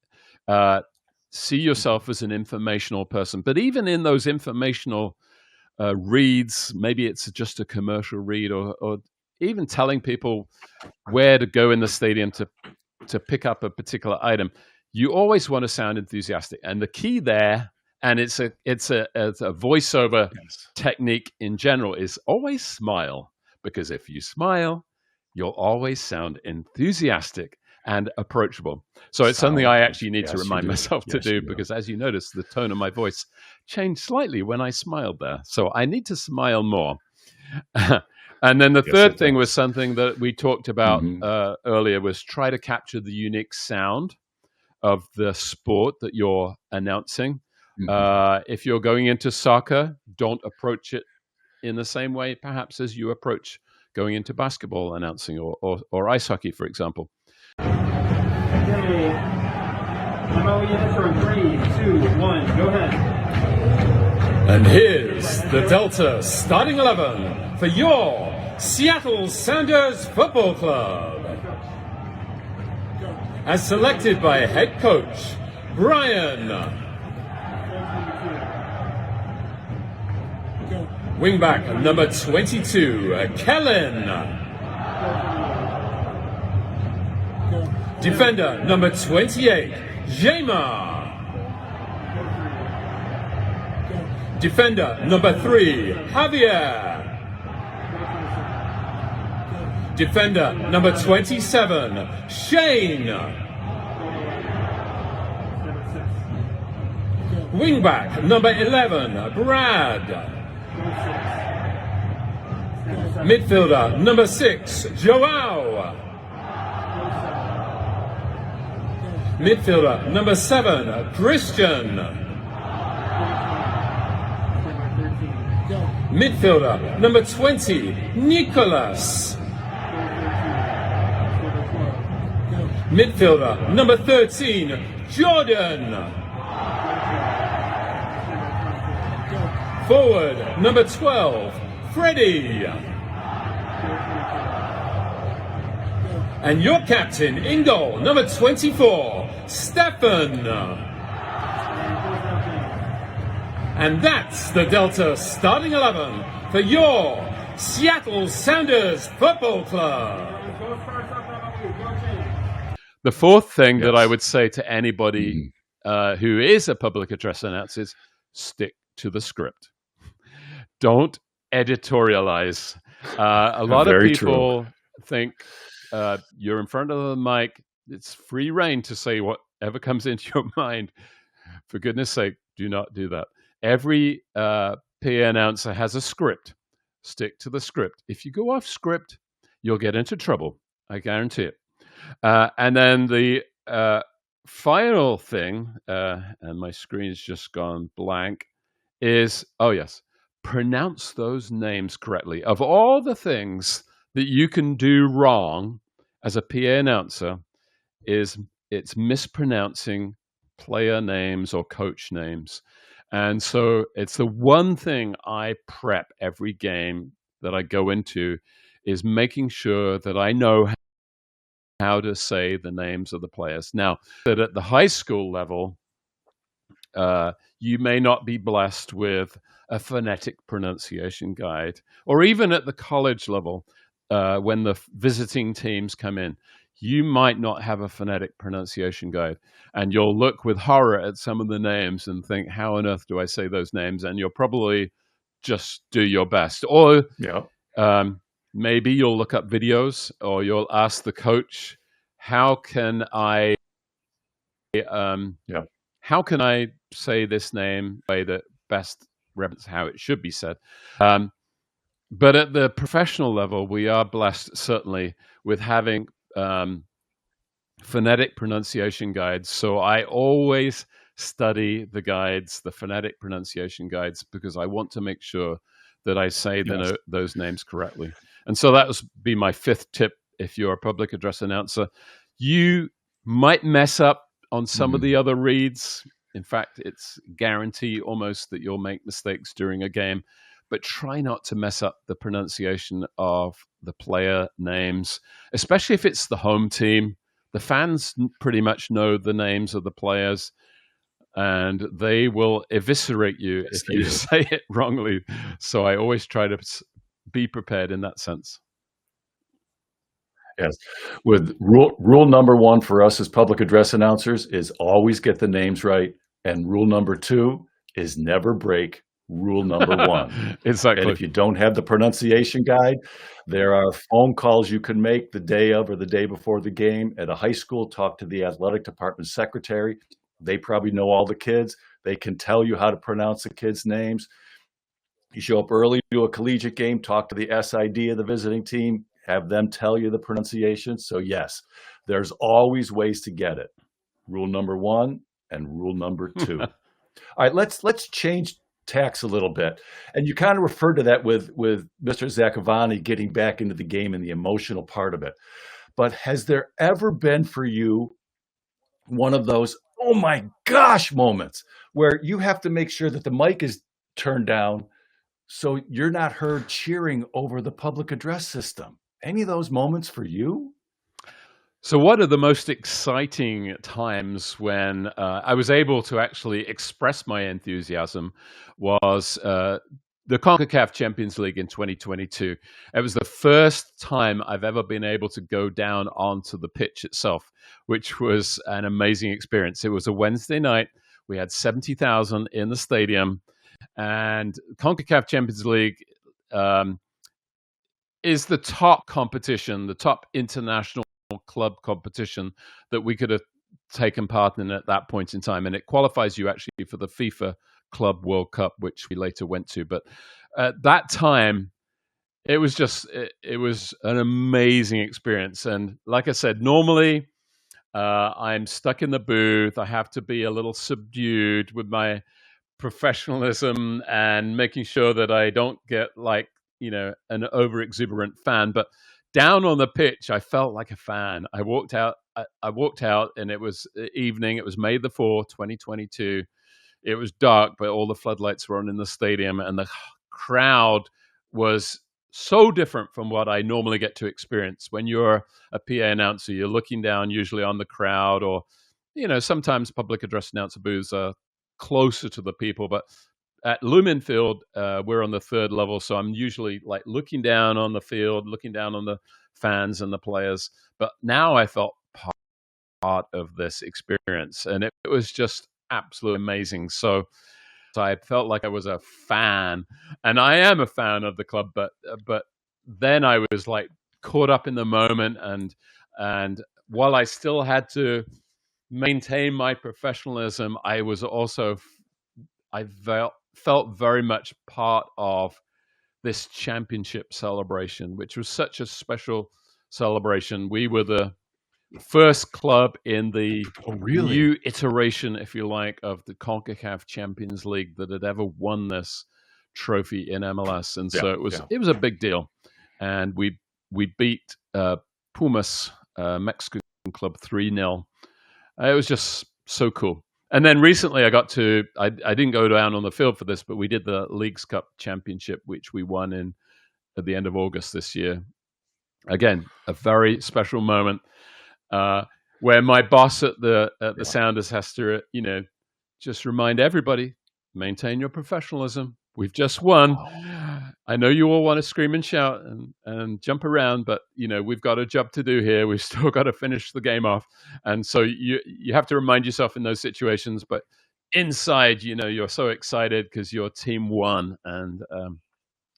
see yourself as an informational person, but even in those informational reads, maybe it's just a commercial read or even telling people where to go in the stadium to pick up a particular item, you always want to sound enthusiastic. And the key there, and it's a voiceover technique in general, is always smile. Because if you smile, you'll always sound enthusiastic and approachable. So it's something I actually need to remind myself to do, because as you notice, the tone of my voice changed slightly when I smiled there. So I need to smile more. And then the third thing was something that we talked about earlier, was try to capture the unique sound of the sport that you're announcing. If you're going into soccer, don't approach it in the same way perhaps as you approach going into basketball announcing or ice hockey, for example. Okay. MOES for 3, 2, 1, go ahead. And here's the Delta starting 11 for your Seattle Sounders Football Club. As selected by head coach Brian. Wingback number 22, Kellen. Defender number 28, Jema. Defender number 3, Javier. Defender number 27, Shane. Wingback number 11, Brad. Midfielder number 6, Joao. Midfielder number 7, Christian. Midfielder number 20, Nicholas. Midfielder number 13, Jordan. Forward number 12, Freddie. And your captain in goal, number 24, Stefan. And that's the Delta starting 11 for your Seattle Sounders Football Club. The fourth thing that I would say to anybody who is a public address announcer is stick to the script. Don't editorialize. A lot of people think you're in front of the mic. It's free reign to say whatever comes into your mind. For goodness sake, do not do that. Every PA announcer has a script. Stick to the script. If you go off script, you'll get into trouble. I guarantee it. And then the final thing, and my screen's just gone blank, is, pronounce those names correctly. Of all the things that you can do wrong as a PA announcer, it's mispronouncing player names or coach names. And so it's the one thing I prep every game that I go into, is making sure that I know how to say the names of the players. Now, that at the high school level, you may not be blessed with a phonetic pronunciation guide, or even at the college level, when the visiting teams come in, you might not have a phonetic pronunciation guide, and you'll look with horror at some of the names and think, how on earth do I say those names? And you'll probably just do your best. Or maybe you'll look up videos, or you'll ask the coach, how can I say this name the way that best represents how it should be said? But at the professional level, we are blessed, certainly, with having phonetic pronunciation guides. So I always study the guides, the phonetic pronunciation guides, because I want to make sure that I say those names correctly. And so that would be my fifth tip. If you're a public address announcer, you might mess up on some of the other reads. In fact, it's guarantee almost that you'll make mistakes during a game, but try not to mess up the pronunciation of the player names, especially if it's the home team. The fans pretty much know the names of the players, and they will eviscerate you if you say it wrongly. So I always try to be prepared in that sense. Yes. With rule number 1 for us as public address announcers is always get the names right. And rule number 2 is never break rule number 1. Exactly. And if you don't have the pronunciation guide, there are phone calls you can make the day of or the day before the game. At a high school, talk to the athletic department secretary. They probably know all the kids. They can tell you how to pronounce the kids' names. You show up early to a collegiate game, talk to the SID of the visiting team, have them tell you the pronunciation. So yes, there's always ways to get it. Rule number 1 and rule number 2. All right, let's change tacks a little bit. And you kind of referred to that with Mr. Zakavani getting back into the game and the emotional part of it. But has there ever been for you one of those, oh my gosh, moments where you have to make sure that the mic is turned down so you're not heard cheering over the public address system? Any of those moments for you? So one of the most exciting times when I was able to actually express my enthusiasm was the CONCACAF Champions League in 2022. It was the first time I've ever been able to go down onto the pitch itself, which was an amazing experience. It was a Wednesday night. We had 70,000 in the stadium, and CONCACAF Champions League is the top competition, the top international club competition that we could taken part in at that point in time, and it qualifies you actually for the FIFA Club World Cup, which we later went to. But at that time, it was just it was an amazing experience. And like I said, normally I'm stuck in the booth. I have to be a little subdued with my professionalism and making sure that I don't get like, an over exuberant fan. But down on the pitch, I felt like a fan. I walked out. I walked out, and it was evening. It was May the 4th, 2022. It was dark, but all the floodlights were on in the stadium, and the crowd was so different from what I normally get to experience. When you're a PA announcer, you're looking down usually on the crowd, or sometimes public address announcer booths are closer to the people. But at Lumen Field, we're on the third level, so I'm usually like looking down on the field, looking down on the fans and the players. But now I felt part of this experience, and it was just absolutely amazing. So I felt like I was a fan, and I am a fan of the club. But then I was like caught up in the moment, and while I still had to maintain my professionalism, I was also I felt very much part of this championship celebration, which was such a special celebration. We were the first club in the new iteration, if you like, of the CONCACAF Champions League that had ever won this trophy in MLS, and so it was a big deal. And we beat Pumas, Mexican club, 3-0. It was just so cool. And then recently I didn't go down on the field for this, but we did the Leagues Cup Championship, which we won at the end of August this year. Again, a very special moment where my boss at the Sounders has to, just remind everybody, maintain your professionalism. We've just won. I know you all want to scream and shout and jump around, but we've got a job to do here. We've still got to finish the game off, and so you have to remind yourself in those situations. But inside, you're so excited because your team won, and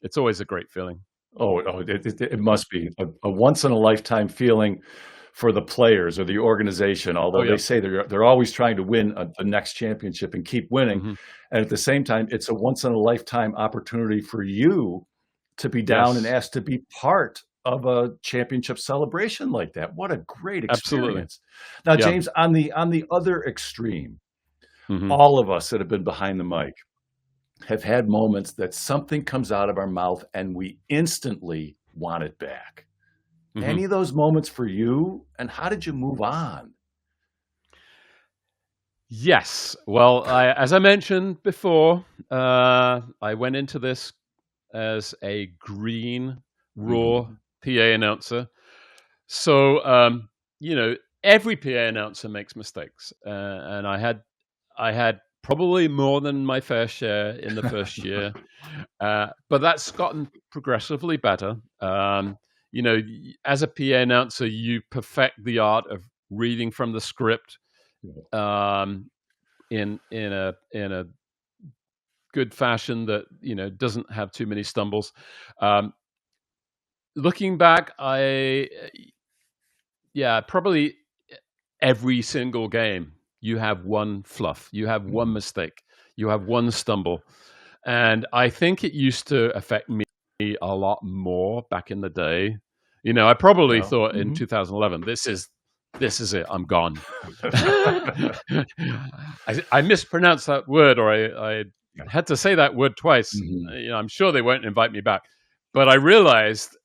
it's always a great feeling. It must be a once in a lifetime feeling for the players or the organization, although they say they're always trying to win the next championship and keep winning. Mm-hmm. And at the same time, it's a once in a lifetime opportunity for you to be down and asked to be part of a championship celebration like that. What a great experience. Absolutely. Now, James, on the other extreme, all of us that have been behind the mic have had moments that something comes out of our mouth and we instantly want it back. Any of those moments for you, and how did you move on? Yes. Well, as I mentioned before, I went into this as a green, raw PA announcer. So, every PA announcer makes mistakes, and I had probably more than my fair share in the first year, but that's gotten progressively better. As a PA announcer, you perfect the art of reading from the script in a good fashion that doesn't have too many stumbles. Looking back, probably every single game you have one fluff, you have one mistake, you have one stumble, and I think it used to affect me a lot more back in the day. I probably thought in 2011, this is it, I'm gone. I mispronounced that word, or I had to say that word twice. I'm sure they won't invite me back. But I realized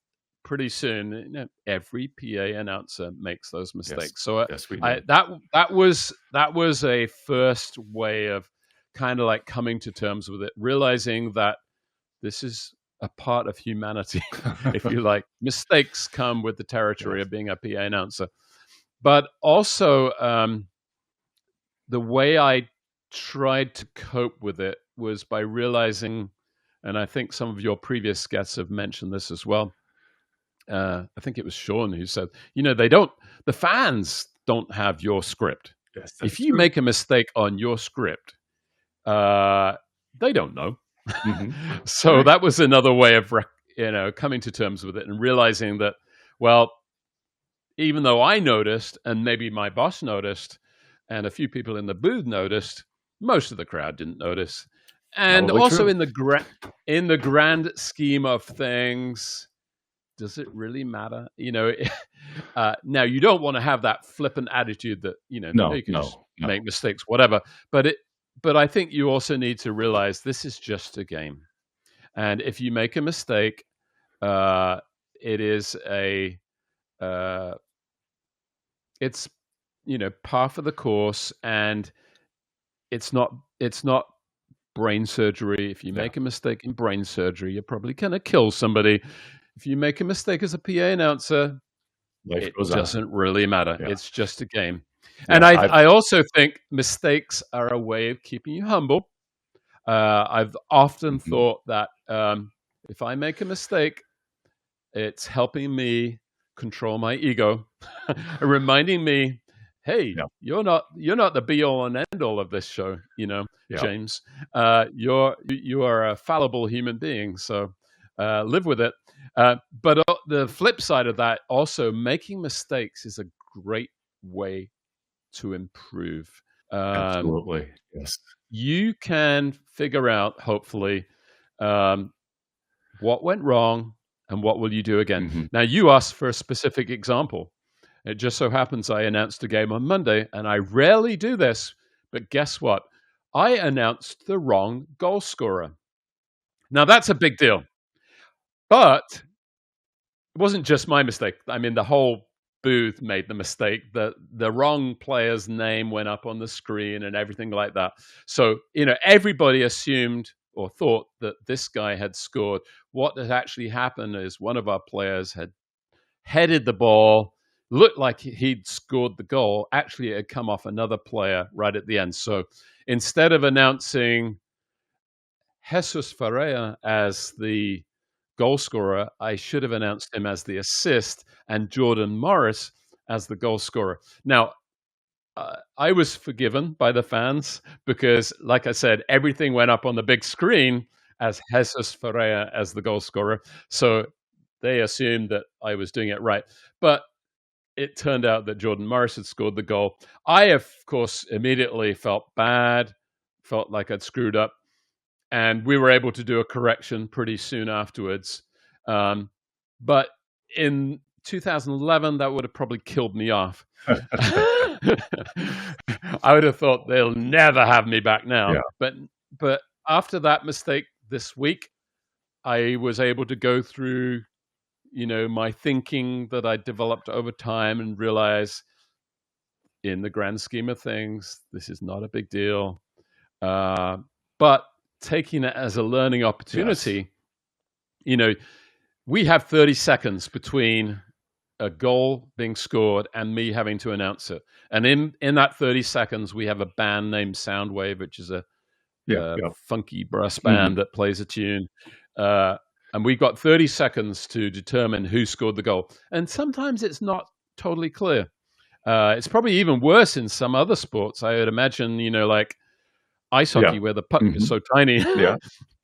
pretty soon, every PA announcer makes those mistakes. So that was a first way of kind of like coming to terms with it, realizing that this is a part of humanity, if you like. Mistakes come with the territory of being a PA announcer. But also, the way I tried to cope with it was by realizing, and I think some of your previous guests have mentioned this as well. I think it was Sean who said, the fans don't have your script. Yes, if you make a mistake on your script, they don't know. So that was another way of, coming to terms with it and realizing that, well, even though I noticed and maybe my boss noticed, and a few people in the booth noticed. Most of the crowd didn't notice. And Probably also true. in the grand scheme of things, does it really matter? Now you don't want to have that flippant attitude that, No, you can just no. make mistakes, whatever. But I think you also need to realize this is just a game. And if you make a mistake, it is it's, par for the course, and it's not brain surgery. If you make a mistake in brain surgery, you're probably going to kill somebody. If you make a mistake as a PA announcer, Life it goes on. doesn't really matter. Yeah. It's just a game. Yeah, And I also think mistakes are a way of keeping you humble. I've often thought that if I make a mistake, it's helping me control my ego, reminding me, hey, you're not the be all and end all of this show, James. You are a fallible human being, so live with it. But the flip side of that, also making mistakes is a great way to improve. Absolutely, yes. You can figure out, hopefully, what went wrong and what will you do again. Now, you asked for a specific example. It just so happens I announced a game on Monday, and I rarely do this, but guess what? I announced the wrong goal scorer. Now, that's a big deal. But it wasn't just my mistake. I mean, the whole booth made the mistake. The wrong player's name went up on the screen and everything like that. So, everybody assumed or thought that this guy had scored. What had actually happened is one of our players had headed the ball, looked like he'd scored the goal. Actually, it had come off another player right at the end. So instead of announcing Jesus Ferreira as the goal scorer, I should have announced him as the assist and Jordan Morris as the goal scorer. Now, I was forgiven by the fans because, like I said, everything went up on the big screen as Jesus Ferreira as the goal scorer. So they assumed that I was doing it right. But it turned out that Jordan Morris had scored the goal. I, of course, immediately felt bad, felt like I'd screwed up. And we were able to do a correction pretty soon afterwards. But in 2011, that would have probably killed me off. I would have thought they'll never have me back now. Yeah. But after that mistake this week, I was able to go through, my thinking that I developed over time and realize in the grand scheme of things, this is not a big deal. But taking it as a learning opportunity, we have 30 seconds between a goal being scored and me having to announce it. And in that 30 seconds, we have a band named Soundwave, which is a funky brass band that plays a tune. And we got 30 seconds to determine who scored the goal. And sometimes it's not totally clear. It's probably even worse in some other sports. I would imagine, like ice hockey, where the puck is so tiny. Yeah.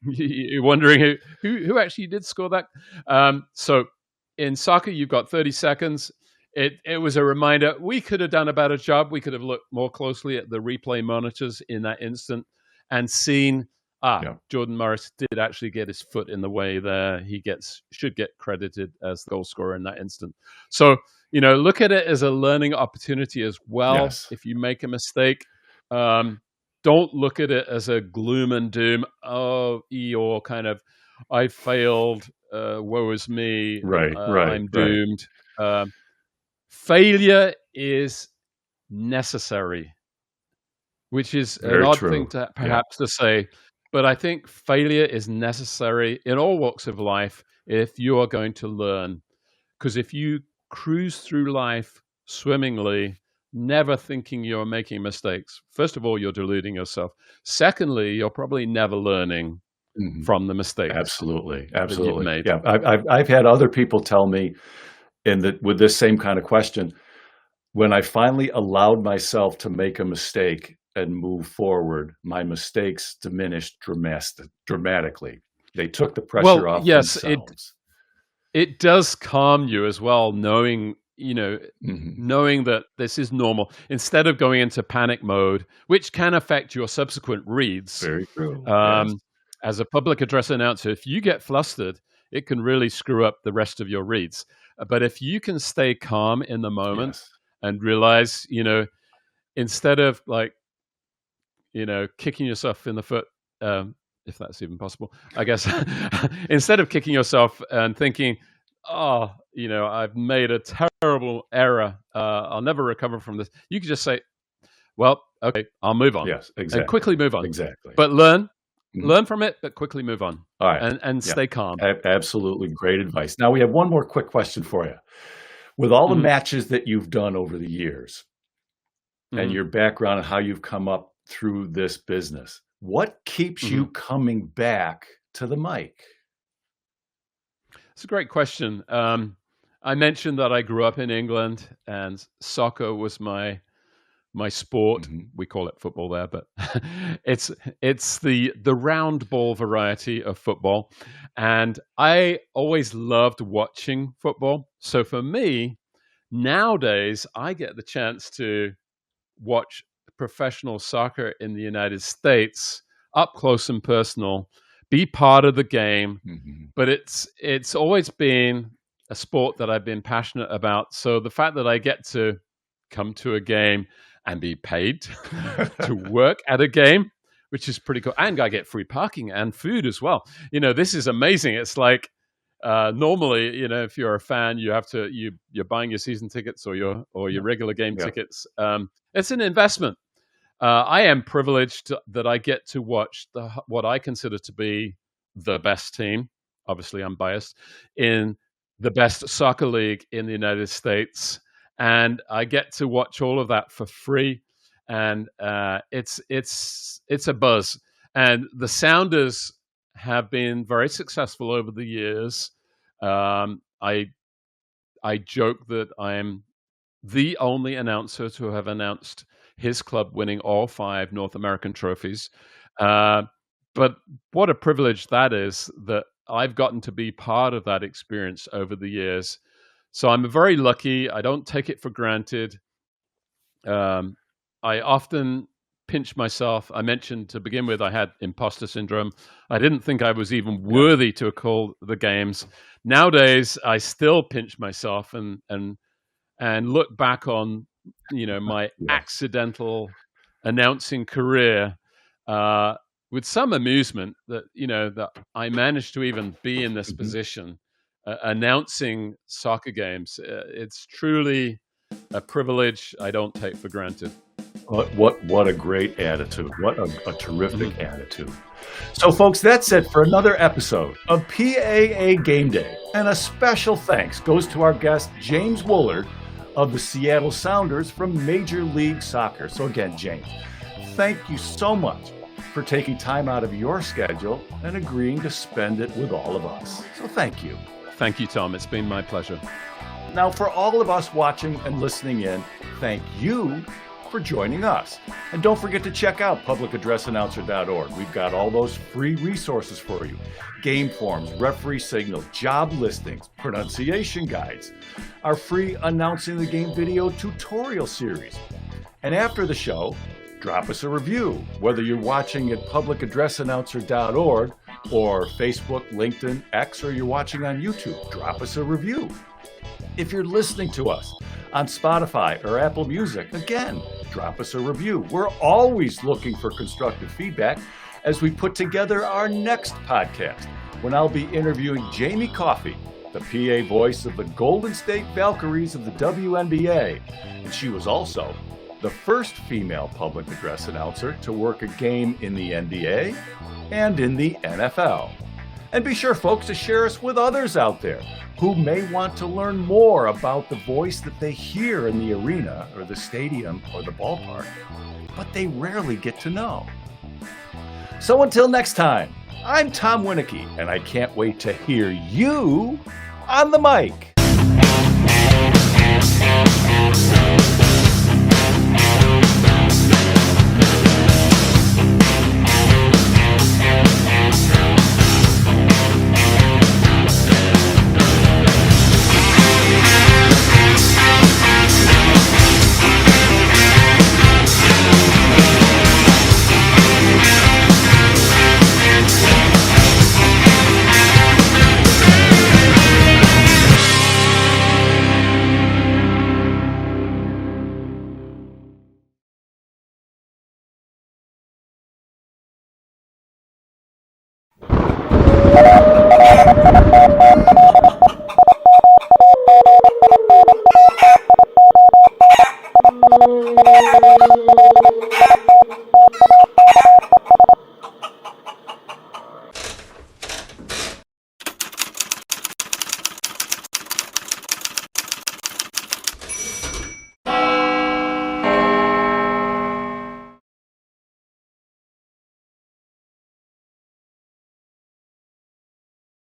You're wondering who actually did score that. So in soccer, you've got 30 seconds. It was a reminder. We could have done a better job. We could have looked more closely at the replay monitors in that instant and seen, Jordan Morris did actually get his foot in the way there. He should get credited as the goal scorer in that instant. So, look at it as a learning opportunity as well. Yes. If you make a mistake, don't look at it as a gloom and doom. Or kind of, I failed. Woe is me. Right. I'm doomed. Right. Failure is necessary, which is an odd thing to perhaps to say. But I think failure is necessary in all walks of life if you are going to learn. Because if you cruise through life swimmingly, never thinking you're making mistakes, first of all, you're deluding yourself. Secondly, you're probably never learning from the mistakes. Absolutely. That you've made. Yeah, I've had other people tell me with this same kind of question, when I finally allowed myself to make a mistake and move forward, my mistakes diminished dramatically. They took the pressure off themselves. It does calm you as well, knowing, knowing that this is normal, instead of going into panic mode, which can affect your subsequent reads. Very true. Yes. As a public address announcer, if you get flustered, it can really screw up the rest of your reads. But if you can stay calm in the moment and realize, instead of kicking yourself in the foot, if that's even possible, I guess, instead of kicking yourself and thinking, I've made a terrible error, I'll never recover from this, you can just say, well, okay, I'll move on. Yes, exactly. And quickly move on. Exactly. But learn from it, but quickly move on. All right. And stay calm. Absolutely great advice. Now, we have one more quick question for you. With all the matches that you've done over the years and your background and how you've come up through this business, what keeps you coming back to the mic? It's a great question. I mentioned that I grew up in England and soccer was my sport. We call it football there, but it's the round ball variety of football. And I always loved watching football. So for me, nowadays, I get the chance to watch professional soccer in the United States up close and personal, be part of the game. But it's always been a sport that I've been passionate about. So the fact that I get to come to a game and be paid to work at a game, which is pretty cool. And I get free parking and food as well. This is amazing. It's like normally, if you're a fan, you have to you're buying your season tickets or your regular game tickets. It's an investment. I am privileged that I get to watch what I consider to be the best team. Obviously, I'm biased, in the best soccer league in the United States. And I get to watch all of that for free, and it's a buzz. And the Sounders have been very successful over the years. I joke that I am the only announcer to have announced his club winning all 5 North American trophies. But what a privilege that is, that I've gotten to be part of that experience over the years. So I'm very lucky. I don't take it for granted. I often pinch myself. I mentioned to begin with, I had imposter syndrome. I didn't think I was even worthy to call the games. Nowadays, I still pinch myself and look back on, my accidental announcing career with some amusement that, that I managed to even be in this position. Announcing soccer games. It's truly a privilege I don't take for granted. What a great attitude. What a terrific attitude. So, folks, that's it for another episode of PAA Game Day. And a special thanks goes to our guest, James Woollard of the Seattle Sounders from Major League Soccer. So again, James, thank you so much for taking time out of your schedule and agreeing to spend it with all of us. So thank you. Thank you, Tom. It's been my pleasure. Now, for all of us watching and listening in, thank you for joining us. And don't forget to check out publicaddressannouncer.org. We've got all those free resources for you. Game forms, referee signals, job listings, pronunciation guides, our free Announcing the Game video tutorial series. And after the show, drop us a review, whether you're watching at publicaddressannouncer.org or Facebook, LinkedIn, X, or you're watching on YouTube. Drop us a review. If you're listening to us on Spotify or Apple Music, again, drop us a review. We're always looking for constructive feedback as we put together our next podcast, when I'll be interviewing Jamie Coffey, the PA voice of the Golden State Valkyries of the WNBA. And she was also the first female public address announcer to work a game in the NBA and in the NFL. And be sure, folks, to share us with others out there who may want to learn more about the voice that they hear in the arena or the stadium or the ballpark, but they rarely get to know. So until next time, I'm Tom Winiecki, and I can't wait to hear you on the mic.